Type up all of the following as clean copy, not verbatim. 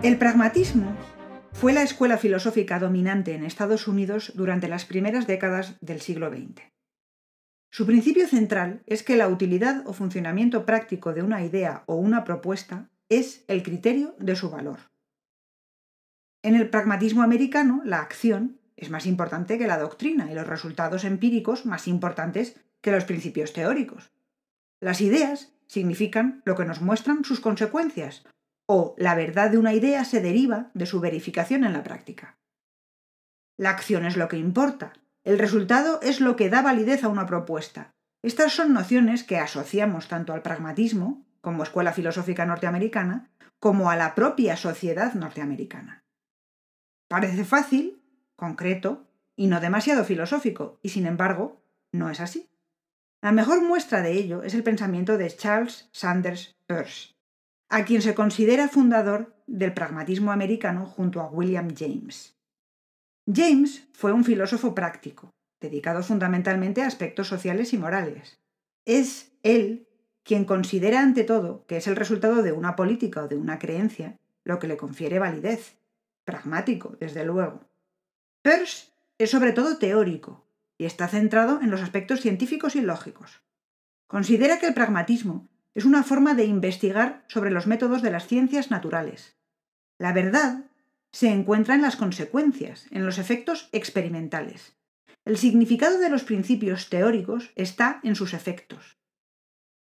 El pragmatismo fue la escuela filosófica dominante en Estados Unidos durante las primeras décadas del siglo XX. Su principio central es que la utilidad o funcionamiento práctico de una idea o una propuesta es el criterio de su valor. En el pragmatismo americano, la acción es más importante que la doctrina y los resultados empíricos más importantes que los principios teóricos. Las ideas significan lo que nos muestran sus consecuencias, o la verdad de una idea se deriva de su verificación en la práctica. La acción es lo que importa, el resultado es lo que da validez a una propuesta. Estas son nociones que asociamos tanto al pragmatismo, como escuela filosófica norteamericana, como a la propia sociedad norteamericana. Parece fácil, concreto y no demasiado filosófico, y sin embargo, no es así. La mejor muestra de ello es el pensamiento de Charles Sanders Peirce, a quien se considera fundador del pragmatismo americano junto a William James. James fue un filósofo práctico, dedicado fundamentalmente a aspectos sociales y morales. Es él quien considera ante todo que es el resultado de una política o de una creencia lo que le confiere validez. Pragmático, desde luego. Peirce es sobre todo teórico y está centrado en los aspectos científicos y lógicos. Considera que el pragmatismo es una forma de investigar sobre los métodos de las ciencias naturales. La verdad se encuentra en las consecuencias, en los efectos experimentales. El significado de los principios teóricos está en sus efectos.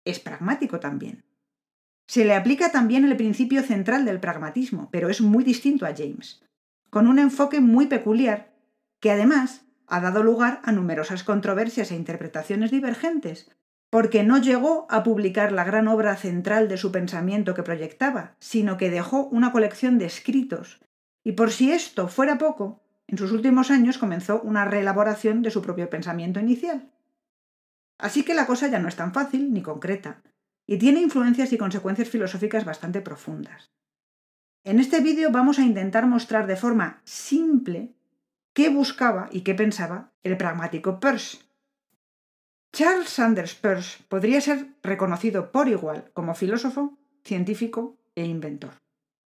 Es pragmático también. Se le aplica también el principio central del pragmatismo, pero es muy distinto a James, con un enfoque muy peculiar que además ha dado lugar a numerosas controversias e interpretaciones divergentes, porque no llegó a publicar la gran obra central de su pensamiento que proyectaba, sino que dejó una colección de escritos, y por si esto fuera poco, en sus últimos años comenzó una reelaboración de su propio pensamiento inicial. Así que la cosa ya no es tan fácil ni concreta, y tiene influencias y consecuencias filosóficas bastante profundas. En este vídeo vamos a intentar mostrar de forma simple qué buscaba y qué pensaba el pragmático Peirce. Charles Sanders Peirce podría ser reconocido por igual como filósofo, científico e inventor.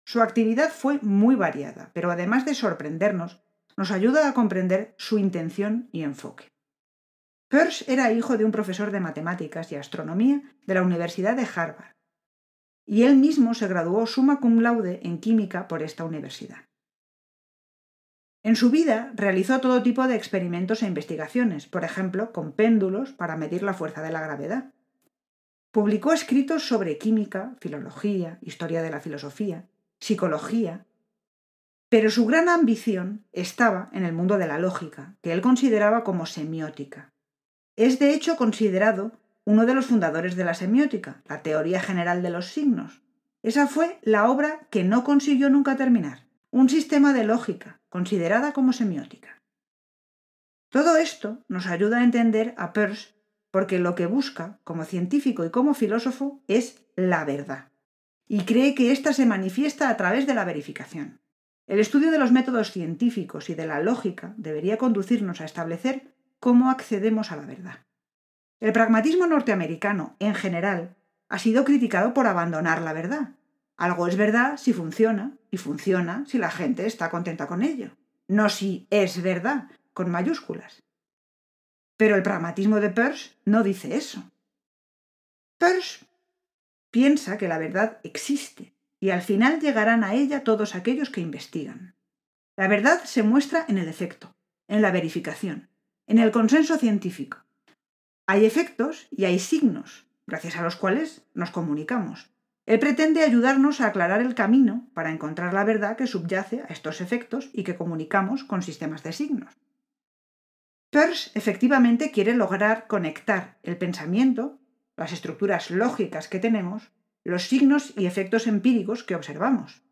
Su actividad fue muy variada, pero además de sorprendernos, nos ayuda a comprender su intención y enfoque. Peirce era hijo de un profesor de matemáticas y astronomía de la Universidad de Harvard, y él mismo se graduó summa cum laude en química por esta universidad. En su vida realizó todo tipo de experimentos e investigaciones, por ejemplo, con péndulos para medir la fuerza de la gravedad. Publicó escritos sobre química, filología, historia de la filosofía, psicología, pero su gran ambición estaba en el mundo de la lógica, que él consideraba como semiótica. Es de hecho considerado uno de los fundadores de la semiótica, la teoría general de los signos. Esa fue la obra que no consiguió nunca terminar, un sistema de lógica, considerada como semiótica. Todo esto nos ayuda a entender a Peirce porque lo que busca, como científico y como filósofo, es la verdad. Y cree que ésta se manifiesta a través de la verificación. El estudio de los métodos científicos y de la lógica debería conducirnos a establecer cómo accedemos a la verdad. El pragmatismo norteamericano, en general, ha sido criticado por abandonar la verdad. Algo es verdad si funciona, y funciona si la gente está contenta con ello. No si es verdad, con mayúsculas. Pero el pragmatismo de Peirce no dice eso. Peirce piensa que la verdad existe, y al final llegarán a ella todos aquellos que investigan. La verdad se muestra en el efecto, en la verificación, en el consenso científico. Hay efectos y hay signos, gracias a los cuales nos comunicamos. Él pretende ayudarnos a aclarar el camino para encontrar la verdad que subyace a estos efectos y que comunicamos con sistemas de signos. Peirce efectivamente quiere lograr conectar el pensamiento, las estructuras lógicas que tenemos, los signos y efectos empíricos que observamos.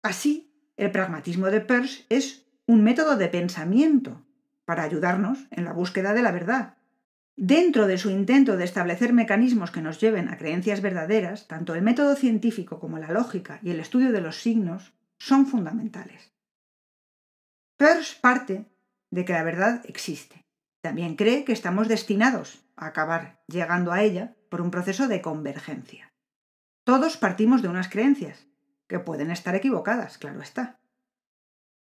Así, el pragmatismo de Peirce es un método de pensamiento para ayudarnos en la búsqueda de la verdad. Dentro de su intento de establecer mecanismos que nos lleven a creencias verdaderas, tanto el método científico como la lógica y el estudio de los signos son fundamentales. Peirce parte de que la verdad existe. También cree que estamos destinados a acabar llegando a ella por un proceso de convergencia. Todos partimos de unas creencias. que pueden estar equivocadas, claro está.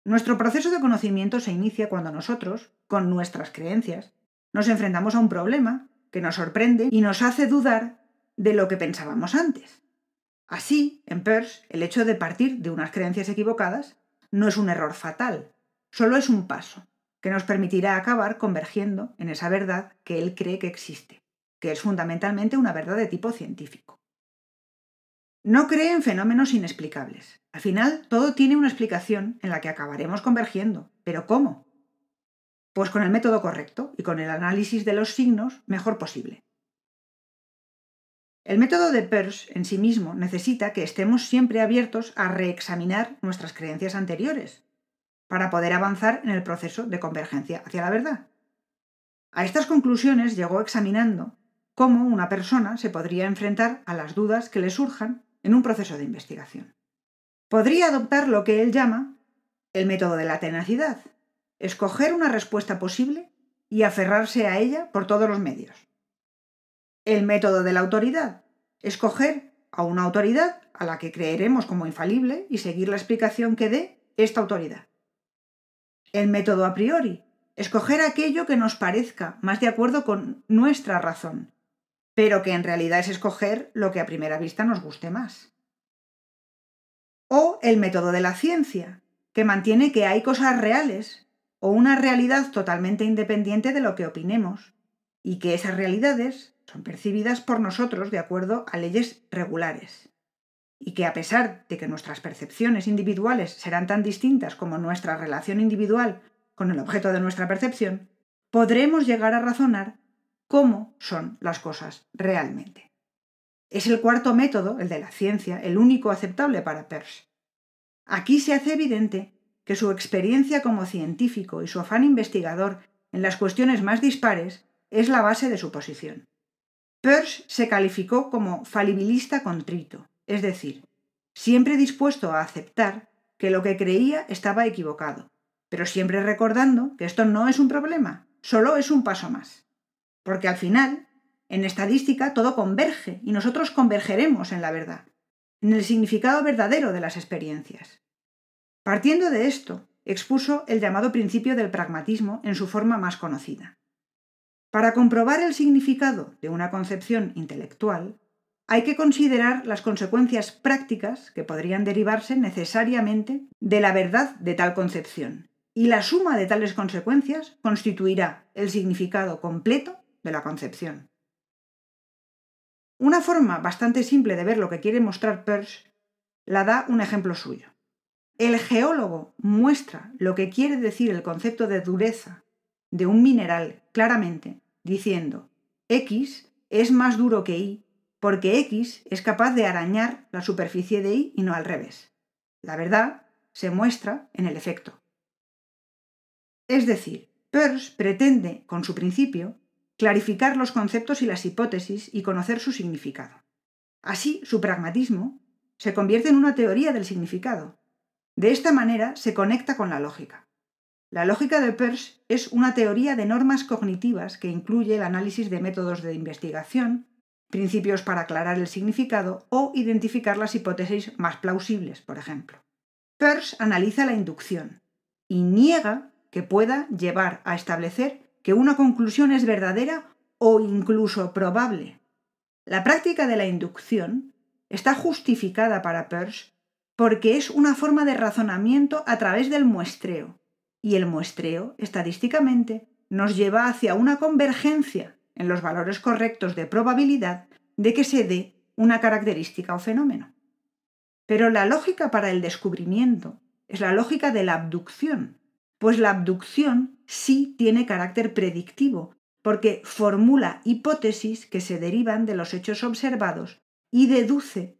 Nuestro proceso de conocimiento se inicia cuando nosotros, con nuestras creencias, nos enfrentamos a un problema que nos sorprende y nos hace dudar de lo que pensábamos antes. Así, en Peirce, el hecho de partir de unas creencias equivocadas no es un error fatal, solo es un paso que nos permitirá acabar convergiendo en esa verdad que él cree que existe, que es fundamentalmente una verdad de tipo científico. No cree en fenómenos inexplicables. Al final, todo tiene una explicación en la que acabaremos convergiendo. ¿Pero cómo? Pues con el método correcto y con el análisis de los signos mejor posible. El método de Peirce en sí mismo necesita que estemos siempre abiertos a reexaminar nuestras creencias anteriores para poder avanzar en el proceso de convergencia hacia la verdad. A estas conclusiones llegó examinando cómo una persona se podría enfrentar a las dudas que le surjan en un proceso de investigación. Podría adoptar lo que él llama el método de la tenacidad, escoger una respuesta posible y aferrarse a ella por todos los medios. El método de la autoridad, escoger a una autoridad a la que creeremos como infalible y seguir la explicación que dé esta autoridad. El método a priori, escoger aquello que nos parezca más de acuerdo con nuestra razón, pero que en realidad es escoger lo que a primera vista nos guste más. O el método de la ciencia, que mantiene que hay cosas reales o una realidad totalmente independiente de lo que opinemos, y que esas realidades son percibidas por nosotros de acuerdo a leyes regulares, y que a pesar de que nuestras percepciones individuales serán tan distintas como nuestra relación individual con el objeto de nuestra percepción, podremos llegar a razonar cómo son las cosas realmente. Es el cuarto método, el de la ciencia, el único aceptable para Peirce. Aquí se hace evidente que su experiencia como científico y su afán investigador en las cuestiones más dispares es la base de su posición. Peirce se calificó como falibilista contrito, es decir, siempre dispuesto a aceptar que lo que creía estaba equivocado, pero siempre recordando que esto no es un problema, solo es un paso más. Porque al final, en estadística todo converge y nosotros convergeremos en la verdad, en el significado verdadero de las experiencias. Partiendo de esto, expuso el llamado principio del pragmatismo en su forma más conocida. Para comprobar el significado de una concepción intelectual, hay que considerar las consecuencias prácticas que podrían derivarse necesariamente de la verdad de tal concepción, y la suma de tales consecuencias constituirá el significado completo de la concepción. Una forma bastante simple de ver lo que quiere mostrar Peirce la da un ejemplo suyo. El geólogo muestra lo que quiere decir el concepto de dureza de un mineral claramente, diciendo X es más duro que Y porque X es capaz de arañar la superficie de Y y no al revés. La verdad se muestra en el efecto. Es decir, Peirce pretende, con su principio, clarificar los conceptos y las hipótesis y conocer su significado. Así, su pragmatismo se convierte en una teoría del significado. De esta manera se conecta con la lógica. La lógica de Peirce es una teoría de normas cognitivas que incluye el análisis de métodos de investigación, principios para aclarar el significado o identificar las hipótesis más plausibles, por ejemplo. Peirce analiza la inducción y niega que pueda llevar a establecer que una conclusión es verdadera o incluso probable. La práctica de la inducción está justificada para Peirce porque es una forma de razonamiento a través del muestreo, y el muestreo, estadísticamente, nos lleva hacia una convergencia en los valores correctos de probabilidad de que se dé una característica o fenómeno. Pero la lógica para el descubrimiento es la lógica de la abducción, pues la abducción sí tiene carácter predictivo, porque formula hipótesis que se derivan de los hechos observados y deduce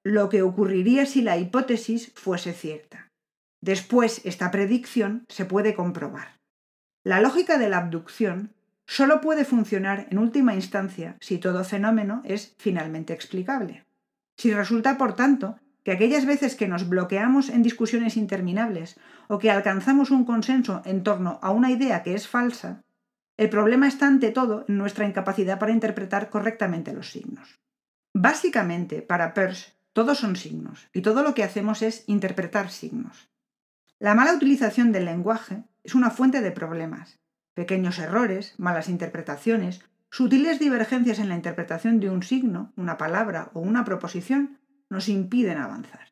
lo que ocurriría si la hipótesis fuese cierta. Después, esta predicción se puede comprobar. La lógica de la abducción solo puede funcionar en última instancia si todo fenómeno es finalmente explicable. Si resulta, por tanto, que aquellas veces que nos bloqueamos en discusiones interminables o que alcanzamos un consenso en torno a una idea que es falsa, el problema está ante todo en nuestra incapacidad para interpretar correctamente los signos. Básicamente, para Peirce, todos son signos, y todo lo que hacemos es interpretar signos. La mala utilización del lenguaje es una fuente de problemas. Pequeños errores, malas interpretaciones, sutiles divergencias en la interpretación de un signo, una palabra o una proposición nos impiden avanzar.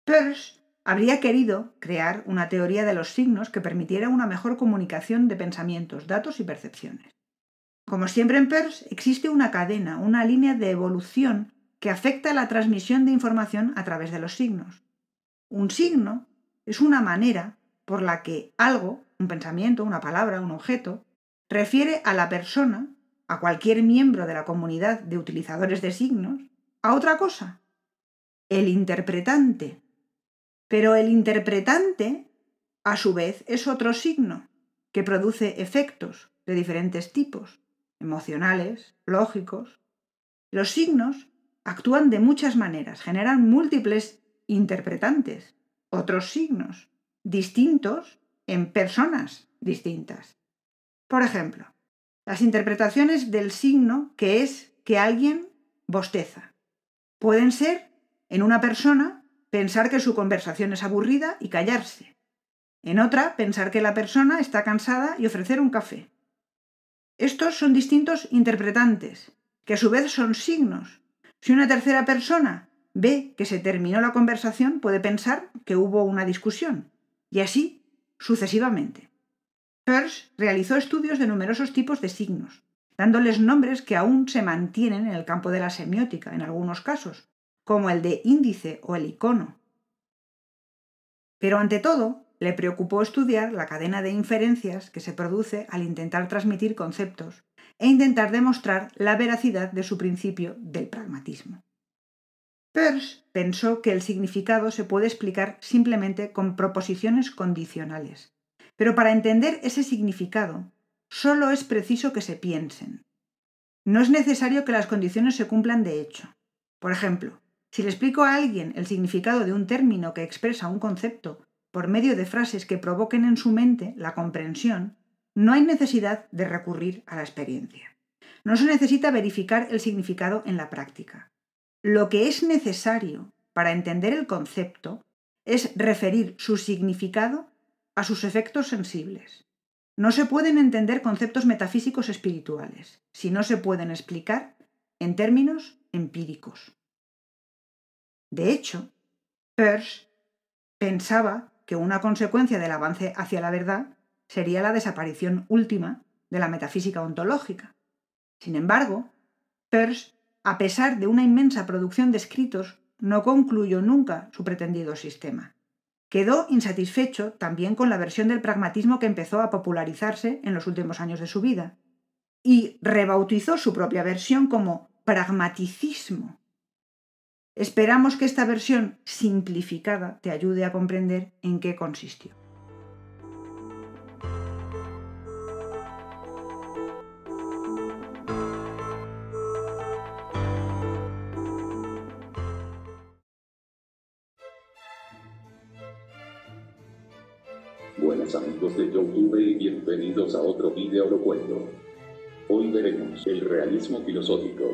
Peirce habría querido crear una teoría de los signos que permitiera una mejor comunicación de pensamientos, datos y percepciones. Como siempre en Peirce, existe una cadena, una línea de evolución que afecta la transmisión de información a través de los signos. Un signo es una manera por la que algo, un pensamiento, una palabra, un objeto, refiere a la persona, a cualquier miembro de la comunidad de utilizadores de signos, a otra cosa, el interpretante. Pero el interpretante, a su vez, es otro signo que produce efectos de diferentes tipos, emocionales, lógicos. Los signos actúan de muchas maneras, generan múltiples interpretantes, otros signos, distintos en personas distintas. Por ejemplo, las interpretaciones del signo que es que alguien bosteza. Pueden ser, en una persona, pensar que su conversación es aburrida y callarse. En otra, pensar que la persona está cansada y ofrecer un café. Estos son distintos interpretantes, que a su vez son signos. Si una tercera persona ve que se terminó la conversación, puede pensar que hubo una discusión, y así sucesivamente. Peirce realizó estudios de numerosos tipos de signos, dándoles nombres que aún se mantienen en el campo de la semiótica en algunos casos, como el de índice o el icono. Pero ante todo, le preocupó estudiar la cadena de inferencias que se produce al intentar transmitir conceptos e intentar demostrar la veracidad de su principio del pragmatismo. Peirce pensó que el significado se puede explicar simplemente con proposiciones condicionales, pero para entender ese significado solo es preciso que se piensen. No es necesario que las condiciones se cumplan de hecho. Por ejemplo, si le explico a alguien el significado de un término que expresa un concepto por medio de frases que provoquen en su mente la comprensión, no hay necesidad de recurrir a la experiencia. No se necesita verificar el significado en la práctica. Lo que es necesario para entender el concepto es referir su significado a sus efectos sensibles. No se pueden entender conceptos metafísicos espirituales si no se pueden explicar en términos empíricos. De hecho, Peirce pensaba que una consecuencia del avance hacia la verdad sería la desaparición última de la metafísica ontológica. Sin embargo, Peirce, a pesar de una inmensa producción de escritos, no concluyó nunca su pretendido sistema. Quedó insatisfecho también con la versión del pragmatismo que empezó a popularizarse en los últimos años de su vida, y rebautizó su propia versión como pragmaticismo. Esperamos que esta versión simplificada te ayude a comprender en qué consistió. Buenas amigos de YouTube y bienvenidos a otro video lo cuento. Hoy veremos el realismo filosófico.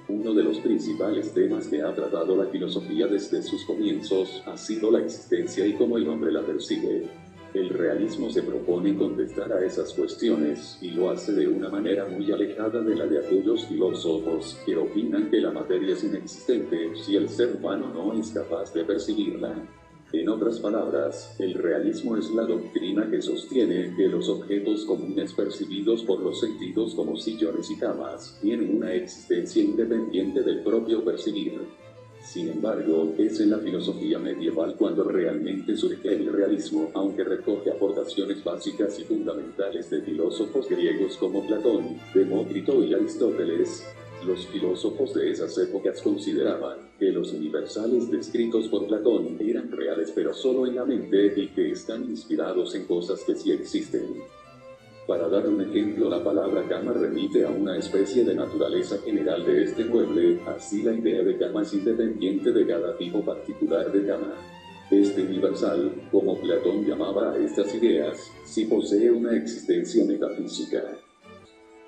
Uno de los principales temas que ha tratado la filosofía desde sus comienzos ha sido la existencia y cómo el hombre la percibe. El realismo se propone contestar a esas cuestiones y lo hace de una manera muy alejada de la de aquellos filósofos que opinan que la materia es inexistente si el ser humano no es capaz de percibirla. En otras palabras, el realismo es la doctrina que sostiene que los objetos comunes percibidos por los sentidos como sillones y camas tienen una existencia independiente del propio percibir. Sin embargo, es en la filosofía medieval cuando realmente surge el realismo, aunque recoge aportaciones básicas y fundamentales de filósofos griegos como Platón, Demócrito y Aristóteles. Los filósofos de esas épocas consideraban que los universales descritos por Platón eran reales pero solo en la mente y que están inspirados en cosas que sí existen. Para dar un ejemplo, la palabra cama remite a una especie de naturaleza general de este mueble, así la idea de cama es independiente de cada tipo particular de cama. Este universal, como Platón llamaba a estas ideas, sí posee una existencia metafísica.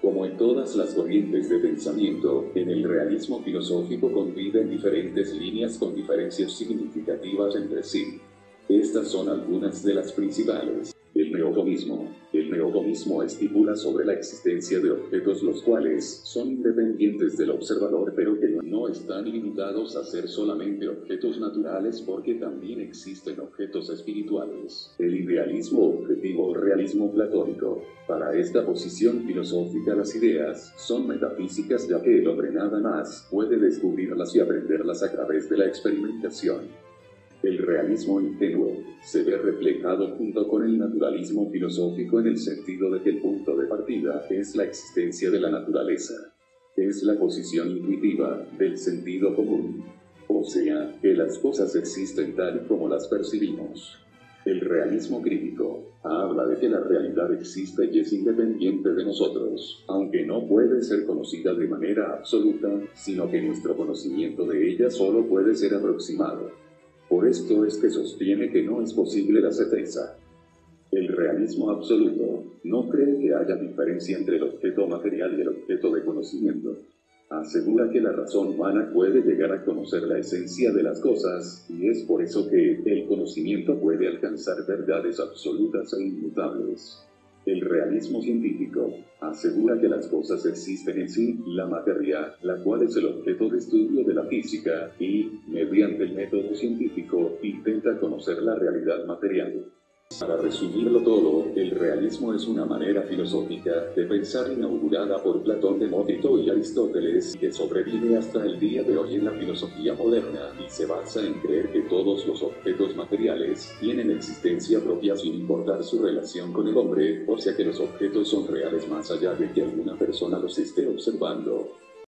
Como en todas las corrientes de pensamiento, en el realismo filosófico conviven diferentes líneas con diferencias significativas entre sí. Estas son algunas de las principales. El neotomismo. El neotomismo estipula sobre la existencia de objetos los cuales son independientes del observador pero que no están limitados a ser solamente objetos naturales porque también existen objetos espirituales. El idealismo objetivo o realismo platónico. Para esta posición filosófica las ideas son metafísicas ya que el hombre nada más puede descubrirlas y aprenderlas a través de la experimentación. El realismo ingenuo se ve reflejado junto con el naturalismo filosófico en el sentido de que el punto de partida es la existencia de la naturaleza. Es la posición intuitiva del sentido común. O sea, que las cosas existen tal y como las percibimos. El realismo crítico habla de que la realidad existe y es independiente de nosotros, aunque no puede ser conocida de manera absoluta, sino que nuestro conocimiento de ella solo puede ser aproximado. Por esto es que sostiene que no es posible la certeza. El realismo absoluto no cree que haya diferencia entre el objeto material y el objeto de conocimiento. Asegura que la razón humana puede llegar a conocer la esencia de las cosas, y es por eso que el conocimiento puede alcanzar verdades absolutas e inmutables. El realismo científico asegura que las cosas existen en sí, la materia, la cual es el objeto de estudio de la física, y, mediante el método científico, intenta conocer la realidad material. Para resumirlo todo, el realismo es una manera filosófica de pensar inaugurada por Platón, Demócrito y Aristóteles, que sobrevive hasta el día de hoy en la filosofía moderna, y se basa en creer que todos los objetos materiales tienen existencia propia sin importar su relación con el hombre, o sea que los objetos son reales más allá de que alguna persona los esté observando.